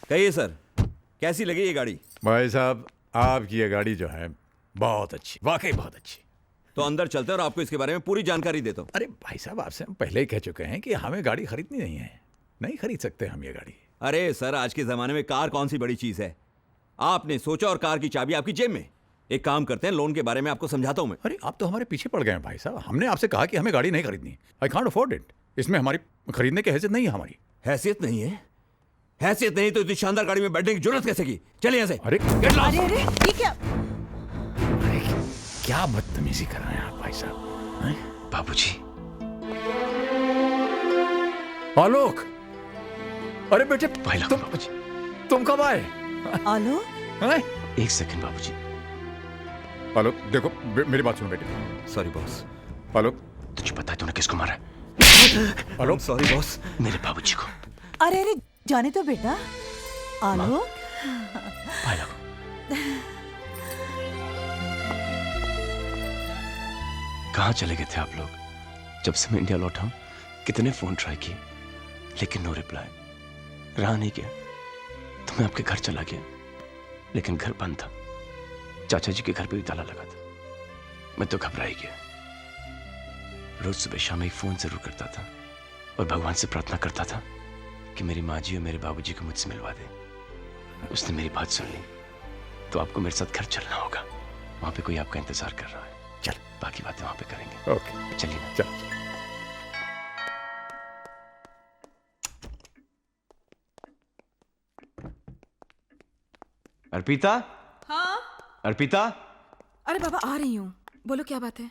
कहिए सर, कैसी लगी ये गाड़ी? भाई साहब, आपकी ये गाड़ी जो है बहुत अच्छी, वाकई बहुत अच्छी। तो अंदर चलते हैं और आपको इसके बारे में पूरी जानकारी देता हूँ। अरे भाई साहब, आपसे हम पहले ही कह चुके हैं कि हमें गाड़ी खरीदनी नहीं है, नहीं खरीद सकते हम ये गाड़ी। अरे सर, आज के जमाने में कार कौन सी बड़ी चीज है? आपने सोचा और कार की चाबी आपकी जेब में। एक काम करते हैं, लोन के बारे में आपको समझाता हूँ मैं। अरे आप तो हमारे पीछे पड़ गए हैं भाई साहब। हमने आपसे कहा कि हमें गाड़ी नहीं खरीदनी, आई कांट अफोर्ड इट। इसमें हमारी खरीदने की हैसियत नहीं है हमारी। हैसियत नहीं है? हैसियत नहीं तो इतनी शानदार गाड़ी में बैठने की जरूरत कैसे की? चलिए यहाँ से। अरे अरे ये क्या? अरे क्या बदतमीजी कर रहे हैं आप भाई साहब? बाबूजी। आलोक, अरे बेटे बाबूजी, तुम कब आए? आलोक, एक सेकंड बाबूजी। आलोक देखो, मेरी बात सुनो बेटे। Sorry boss. आलोक, तुझे पता है तूने किसको मारा है? आलोक सॉरी बॉस। मेरे बाबूजी को। अरे अरे जाने तो बेटा। आलोक, कहाँ चले गए थे आप लोग? जब से मैं इंडिया लौटा हूं, कितने फोन ट्राई किए, लेकिन नो रिप्लाई। रहा नहीं गया तो मैं आपके घर चला गया, लेकिन घर बंद था। चाचा जी के घर पे भी ताला लगा था। मैं तो घबरा ही गया। रोज सुबह शाम एक फोन जरूर करता था और भगवान से प्रार्थना करता था कि मेरी माँ जी और मेरे बाबूजी को मुझसे मिलवा दे। उसने मेरी बात सुन ली, तो आपको मेरे साथ घर चलना होगा। वहां पे कोई आपका इंतजार कर रहा है। चल, बाकी बातें वहां पे करेंगे। ओके चलिए ना। चल। अर्पिता, हाँ? अर्पिता। अरे बाबा आ रही हूँ, बोलो क्या बात है?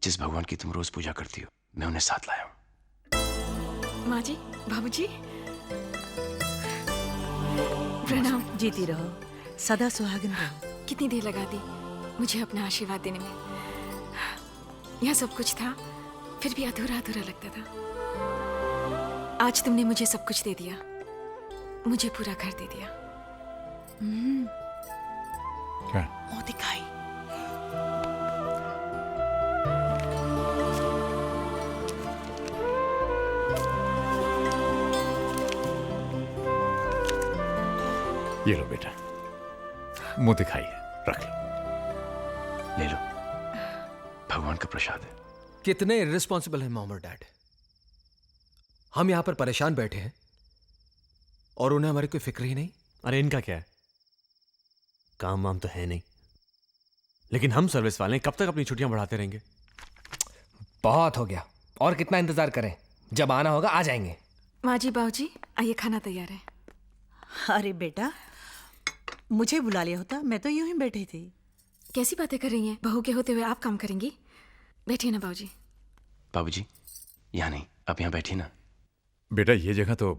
जिस भगवान की तुम रोज पूजा करती हो, मैं उन्हें साथ लाया हूँ। माँ जी, बाबूजी, प्रणाम। जीती रहो, सदा सुहागन रहो। कितनी देर लगा दी मुझे अपना आशीर्वाद देने में। यहाँ सब कुछ था, फिर भी अधूरा अधूरा लगता था। आज तुमने मुझे सब कुछ दे दिया, मुझे पूरा घर दे दिया। क्या? मुंह दिखाई। ये लो बेटा, मुंह दिखाई है, रख लो। ले लो, भगवान का प्रसाद है। कितने इर्रिस्पॉन्सिबल हैं मॉम और डैड। हम यहां पर परेशान बैठे हैं और उन्हें हमारी कोई फिक्र ही नहीं। अरे इनका क्या है, काम वाम तो है नहीं, लेकिन हम सर्विस वाले कब तक अपनी छुट्टियां बढ़ाते रहेंगे? बहुत हो गया, और कितना इंतजार करें? जब आना होगा आ जाएंगे। माँ जी, बाबूजी, आइए, खाना तैयार है। अरे बेटा, मुझे बुला लिया होता, मैं तो यूं ही बैठी थी। कैसी बातें कर रही हैं? बहू के होते हुए आप काम करेंगी? बैठिए ना बाबूजी। बाबूजी, यहाँ नहीं, आप यहाँ बैठिए ना। बेटा ये जगह तो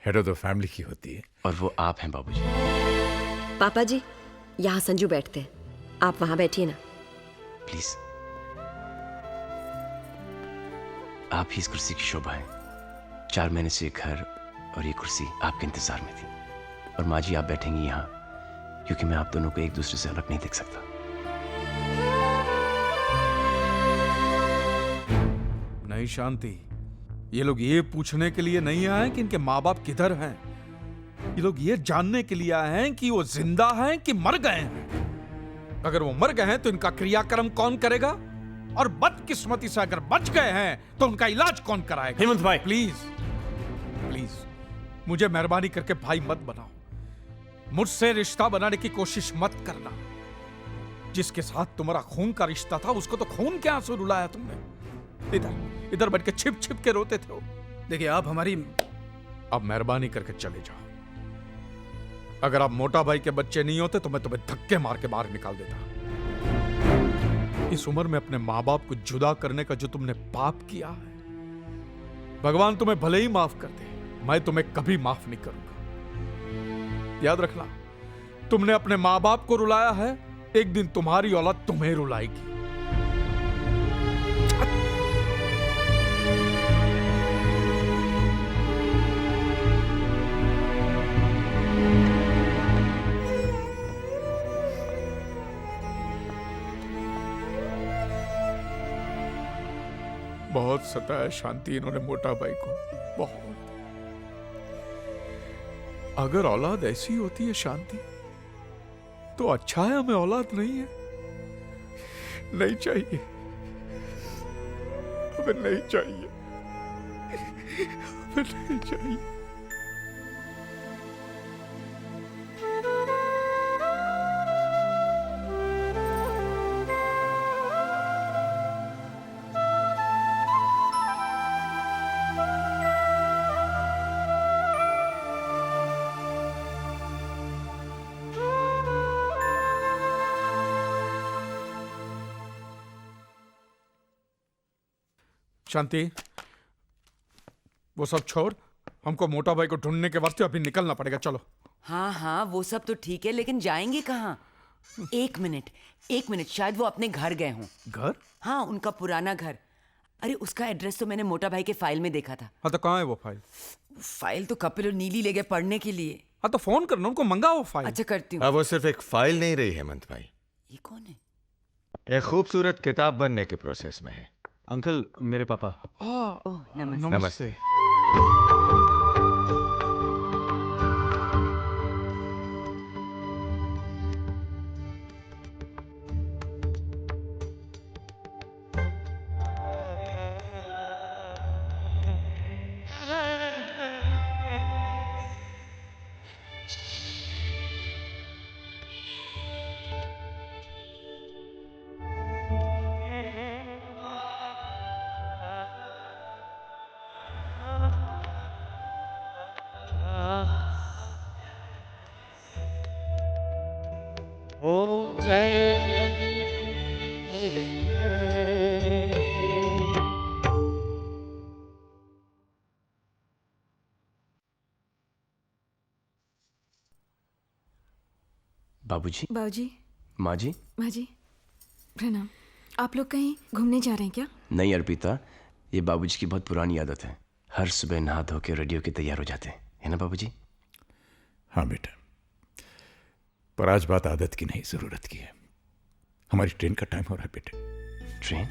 हेड ऑफ द फैमिली की होती है। और वो आप हैं बाबूजी। पापा जी, यहाँ संजू बैठते हैं, आप वहां बैठिए ना। प्लीज। आप ही इस कुर्सी की शोभा है। 4 महीने से ये घर और ये कुर्सी आपके इंतजार में थी। और माँ जी, आप बैठेंगी यहाँ क्योंकि मैं आप दोनों को एक दूसरे से अलग नहीं देख सकता। नहीं शांति, ये लोग ये पूछने के लिए नहीं आए कि इनके माँ बाप किधर हैं। ये लोग ये जानने के लिए आए हैं कि वो जिंदा हैं कि मर गए हैं। अगर वो मर गए हैं तो इनका क्रियाक्रम कौन करेगा, और बदकिस्मती से अगर बच गए हैं तो उनका इलाज कौन कराएगा? हेमंत भाई, प्लीज प्लीज, मुझे मेहरबानी करके भाई मत बनाओ। मुझसे रिश्ता बनाने की कोशिश मत करना। जिसके साथ तुम्हारा खून का रिश्ता था उसको तो खून के आंसू रुलाया तुमने। इधर इधर बैठ के छिप छिप के रोते थे। देखिए आप हमारी, अब मेहरबानी करके चले जाओ। अगर आप मोटा भाई के बच्चे नहीं होते तो मैं तुम्हें धक्के मार के बाहर निकाल देता। इस उम्र में अपने माँ बाप को जुदा करने का जो तुमने पाप किया है, भगवान तुम्हें भले ही माफ कर दे, मैं तुम्हें कभी माफ नहीं करूंगा। याद रखना, तुमने अपने माँ बाप को रुलाया है, एक दिन तुम्हारी औलाद तुम्हें रुलाएगी। बहुत सताया शांति इन्होंने मोटा भाई को, बहुत। अगर औलाद ऐसी होती है शांति, तो अच्छा है हमें औलाद नहीं है। नहीं चाहिए, हमें नहीं चाहिए, हमें नहीं चाहिए। शांति, वो सब छोड़, हमको मोटा भाई को ढूंढने के वास्ते अभी निकलना पड़ेगा। चलो। हाँ हाँ, वो सब तो ठीक है, लेकिन जाएंगे कहाँ? एक मिनट, शायद वो अपने घर गए हों। घर? हाँ, उनका पुराना घर। अरे उसका एड्रेस तो मैंने मोटा भाई के फाइल में देखा था। हाँ तो कहाँ है वो फाइल? फाइल तो कपिल और नीली ले गए पढ़ने के लिए। हाँ तो फोन करना, उनको मंगाओ वो फाइल। अच्छा, करती हूँ। अब वो सिर्फ एक फाइल नहीं रही हेमंत भाई, ये कौन है? एक खूबसूरत किताब बनने के प्रोसेस में है। अंकल, मेरे पापा। ओह, नमस्ते। नमस्ते। बाबूजी, बाबूजी, माँ जी, माँ जी, प्रणाम। आप लोग कहीं घूमने जा रहे हैं क्या? नहीं अर्पिता, ये बाबूजी की बहुत पुरानी आदत है। हर सुबह नहा धो के रेडियो के तैयार हो जाते हैं, है ना बाबूजी? हाँ बेटा, पर आज बात आदत की नहीं, जरूरत की है। हमारी ट्रेन का टाइम हो रहा है बेटे। ट्रेन?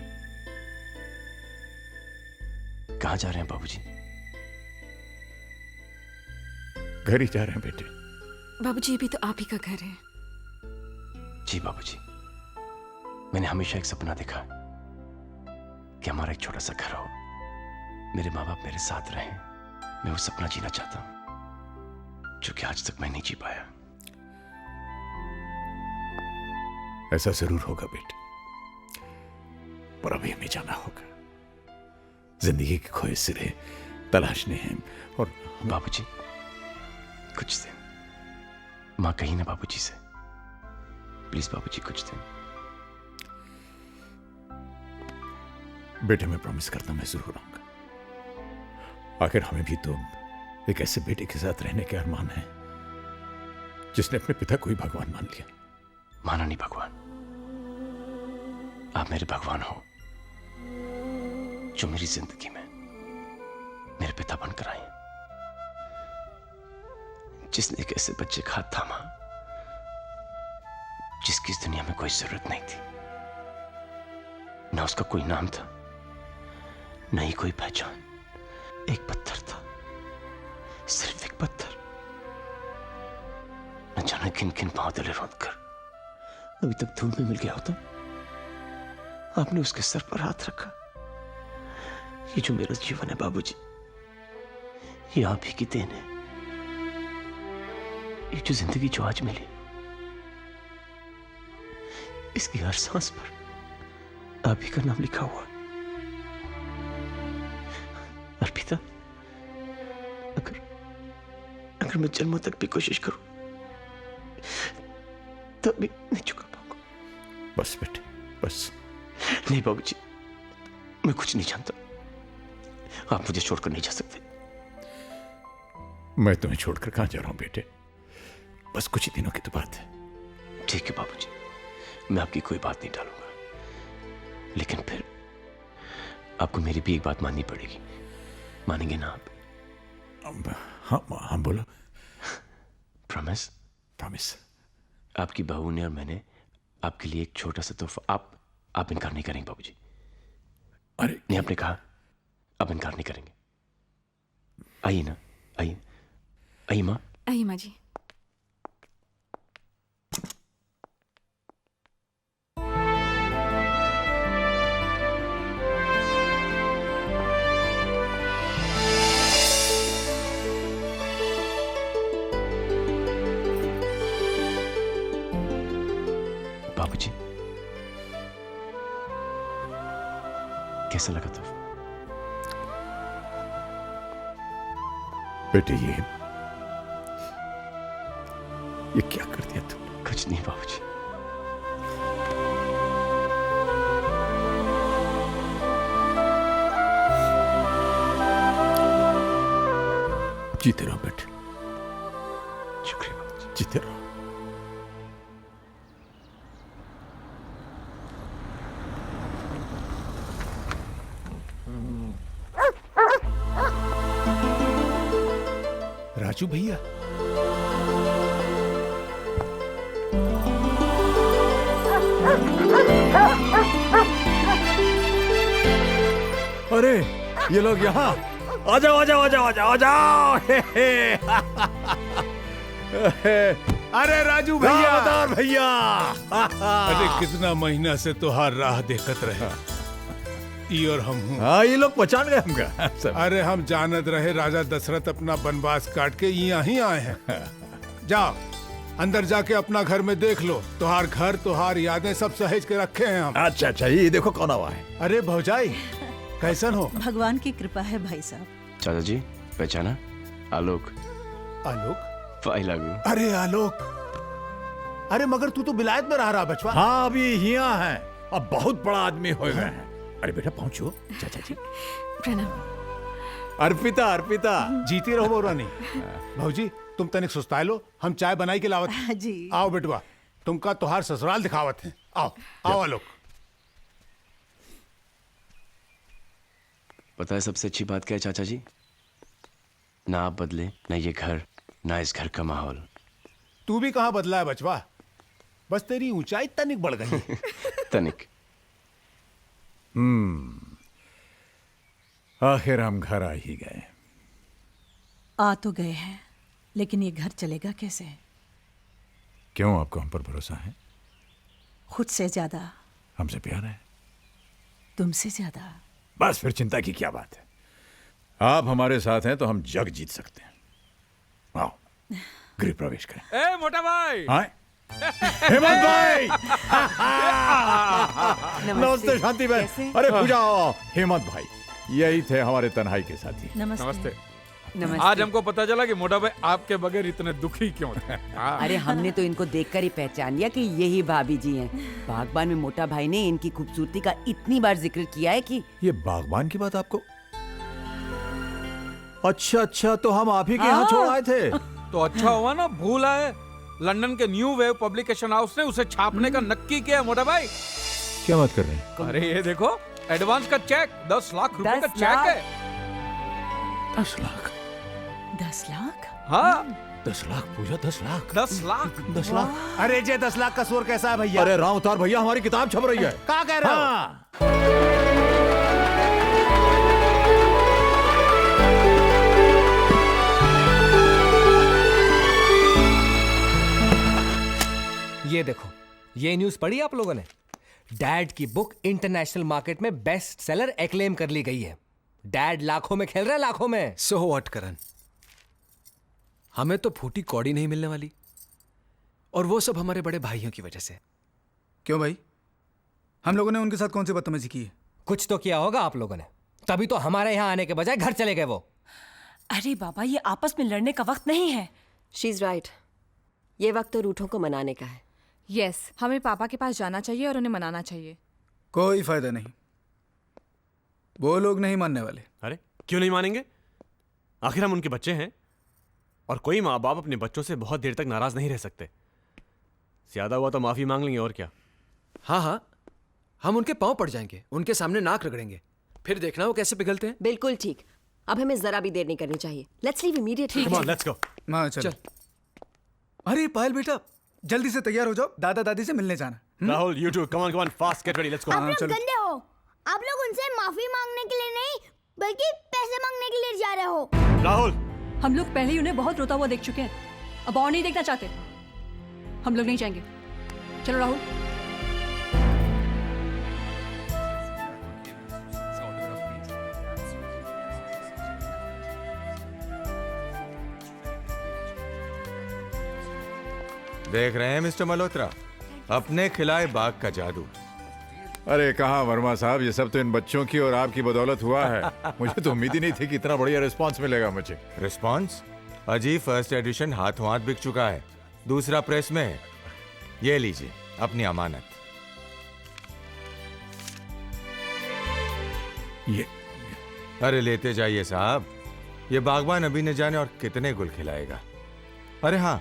कहाँ जा रहे हैं बाबूजी? घर ही जा रहे हैं बेटे। बाबूजी, ये भी तो आप ही का घर है। जी बाबूजी, मैंने हमेशा एक सपना देखा है कि हमारा एक छोटा सा घर हो, मेरे माँ बाप मेरे साथ रहें। मैं वो सपना जीना चाहता हूं जो कि आज तक मैं नहीं जी पाया। ऐसा जरूर होगा बेटे, पर अभी हमें जाना होगा। जिंदगी के खोए सिरे तलाशने हैं। और बाबूजी, कुछ दिन माँ कही ना बाबूजी से, प्लीज बाबूजी कुछ दिन। बेटे मैं प्रॉमिस करता हूं, मैं जरूर आऊंगा। आखिर हमें भी तो एक ऐसे बेटे के साथ रहने के अरमान है जिसने अपने पिता को ही भगवान मान लिया। माना नहीं भगवान, आप मेरे भगवान हो जो मेरी जिंदगी में मेरे पिता बनकर आए, जिसने एक ऐसे बच्चे का हाथ थामा जिसकी इस दुनिया में कोई जरूरत नहीं थी। ना उसका कोई नाम था, न ही कोई पहचान। एक पत्थर था, सिर्फ एक पत्थर। न जाने किन किन बादलें रोंद कर अभी तक धूल में मिल गया होता। आपने उसके सर पर हाथ रखा। ये जो मेरा जीवन है बाबूजी, ये आप ही की देन है। ये जो जिंदगी जो आज मिली, इसकी हर सांस पर आप ही का नाम लिखा हुआ। अर्पिता, अगर मैं जन्मों तक भी कोशिश करूं तब भी नहीं चुका पाऊंगा। बस बेटे, बस। नहीं बाबूजी, मैं कुछ नहीं जानता। आप मुझे छोड़कर नहीं जा सकते। मैं तुम्हें छोड़कर कहां जा रहा हूं बेटे, बस कुछ ही दिनों की तो बात है। ठीक है बाबूजी, मैं आपकी कोई बात नहीं टालूंगा, लेकिन फिर आपको मेरी भी एक बात माननी पड़ेगी। मानेंगे ना आप? हाँ बोलो। प्रॉमिस? प्रॉमिस। आपकी बहू ने और मैंने आपके लिए एक छोटा सा तोहफा। आप इनकार नहीं करेंगे बाबूजी? अरे नहीं, आपने कहा आप इनकार नहीं करेंगे। आइए ना, आइए, आइए माँ। आइए माँ जी। बाबूजी, कैसा लगा था? बेटे ये क्या कर दिया तूने? कुछ नहीं बाबूजी। जीते रहो बेटे, शुक्रिया बाबूजी। जीते रहो। राजू भैया, अरे ये लोग यहाँ आ जाओ आ जाओ आ जाओ आ जाओ आ जाओ। अरे राजू भैया, अवतार भैया। अरे कितना महीना से तुहार राह देखत रहे ई और हम हूँ। हाँ ये लोग पहचान गए हमका। अरे हम जानत रहे राजा दशरथ अपना वनवास काट के यहाँ ही आए हैं। जाओ अंदर जाके अपना घर में देख लो, तुहार घर तुहार यादें सब सहेज के रखे हैं हम। अच्छा अच्छा, ये देखो कौन आवा है। अरे भौजाई कैसन हो? भगवान की कृपा है भाई साहब। चाचा जी पहचाना? आलोक। आलोक? लागू। अरे आलोक, अरे मगर तू तो विलायत में रह रहा बचवा। हाँ अभी यहाँ है, अब बहुत बड़ा आदमी हो गया है। अरे बेटा पहुंचो। चाचा जी प्रणाम। अर्पिता अर्पिता, जीती रहो बहुरानी। भौजी तुम तनिक सुस्ताए लो, हम चाय बनाई के लावत जी। आओ बेटवा, तुमका तुहार ससुराल दिखावत है। आओ आओ आलोक। पता है सबसे अच्छी बात क्या है चाचा जी? ना आप बदले, ना ये घर, ना इस घर का माहौल। तू भी कहाँ बदला है बचवा, बस तेरी ऊंचाई तनिक बढ़ गई। तनिक। आखिर हम घर आ ही गए। आ तो गए हैं, लेकिन ये घर चलेगा कैसे? क्यों, आपको हम पर भरोसा है? खुद से ज्यादा। हमसे प्यार है? तुमसे ज्यादा। बस फिर चिंता की क्या बात है। आप हमारे साथ हैं तो हम जग जीत सकते हैं। आओ गृह प्रवेश करें। ए मोटा भाई। हाँ? हेमंत भाई। नमस्ते शांति बहन। अरे पूजा, हेमंत भाई यही थे हमारे तन्हाई के साथी। नमस्ते। नमस्ते। आज हमको पता चला कि मोटा भाई आपके बगैर इतने दुखी क्यों थे। अरे हमने तो इनको देखकर ही पहचान लिया कि यही भाभी जी हैं। बागबान में मोटा भाई ने इनकी खूबसूरती का इतनी बार जिक्र किया है कि। ये बागबान की बात आपको? अच्छा अच्छा, तो हम आप ही के यहाँ छोड़ आए थे। तो अच्छा हुआ ना, भूल आए। लंदन के न्यू वेव पब्लिकेशन हाउस ने उसे छापने का नक्की किया मोटा भाई। क्या बात कर रहे हैं? अरे ये देखो, एडवांस का चेक 10 लाख रुपए का चेक है। 10 लाख? 10 लाख? हाँ 10 लाख पूजा, 10 लाख? 10 लाख? 10 लाख? अरे जे 10 लाख का शोर कैसा है भैया? अरे राम अवतार भैया, हमारी किताब छप रही है। क्या कह रहे हो? ये देखो, ये न्यूज़ पढ़ी आप लोगों ने? डैड की बुक इंटरनेशनल मार्केट में बेस्ट सेलर एक्लेम कर ली गई है। डैड लाखों में खेल रहे हैं, लाखों में। सो व्हाट करण, हमें तो फूटी कौड़ी नहीं मिलने वाली, और वो सब हमारे बड़े भाइयों की वजह से। क्यों भाई, हम लोगों ने उनके साथ कौन सी बदतमीजी की है? कुछ तो किया होगा आप लोगों ने, तभी तो हमारे यहाँ आने के बजाय घर चले गए वो। अरे बाबा, ये आपस में लड़ने का वक्त नहीं है। शी इज राइट, ये वक्त तो रूठों को मनाने का है। यस, हमें पापा के पास जाना चाहिए और उन्हें मनाना चाहिए। कोई फायदा नहीं, वो लोग नहीं मानने वाले। अरे क्यों नहीं मानेंगे? आखिर हम उनके बच्चे हैं, और कोई माँ बाप अपने बच्चों से बहुत देर तक नाराज नहीं रह सकते। ज्यादा हुआ तो माफी मांग लेंगे, और क्या। हाँ हाँ, हम उनके पांव पड़ जाएंगे, उनके सामने नाक रगड़ेंगे, फिर देखना वो कैसे पिघलते हैं। बिल्कुल ठीक, अब हमें जरा भी देर नहीं करनी चाहिए। Let's leave immediately. Come on, let's go. हाँ चल। अरे पायल बेटा, जल्दी से तैयार हो जाओ, दादा दादी से मिलने जाना। Rahul, you too, come on, fast, get ready, let's go. आप लोग गंदे हो, आप लोग उनसे माफी मांगने के लिए नहीं बल्कि पैसे मांगने के लिए जा रहे हो। राहुल, हम लोग पहले ही उन्हें बहुत रोता हुआ देख चुके हैं। अब और नहीं देखना चाहते? हम लोग नहीं जाएंगे। चलो राहुल। देख रहे हैं मिस्टर मल्होत्रा, अपने खिलाए बाग का जादू। अरे कहाँ वर्मा साहब, ये सब तो इन बच्चों की और आपकी बदौलत हुआ है। मुझे तो उम्मीद ही नहीं थी कि इतना बढ़िया रिस्पांस मिलेगा मुझे। रिस्पांस? अजी फर्स्ट एडिशन हाथों हाथ बिक चुका है, दूसरा प्रेस में है। ये लीजिए अपनी अमानत। ये अरे लेते जाइए साहब, ये बागबान अभी न जाने और कितने गुल खिलाएगा। अरे हाँ,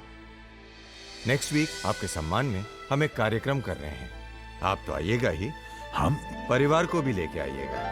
नेक्स्ट वीक आपके सम्मान में हम एक कार्यक्रम कर रहे हैं, आप तो आइएगा ही, हम परिवार को भी लेके आइएगा।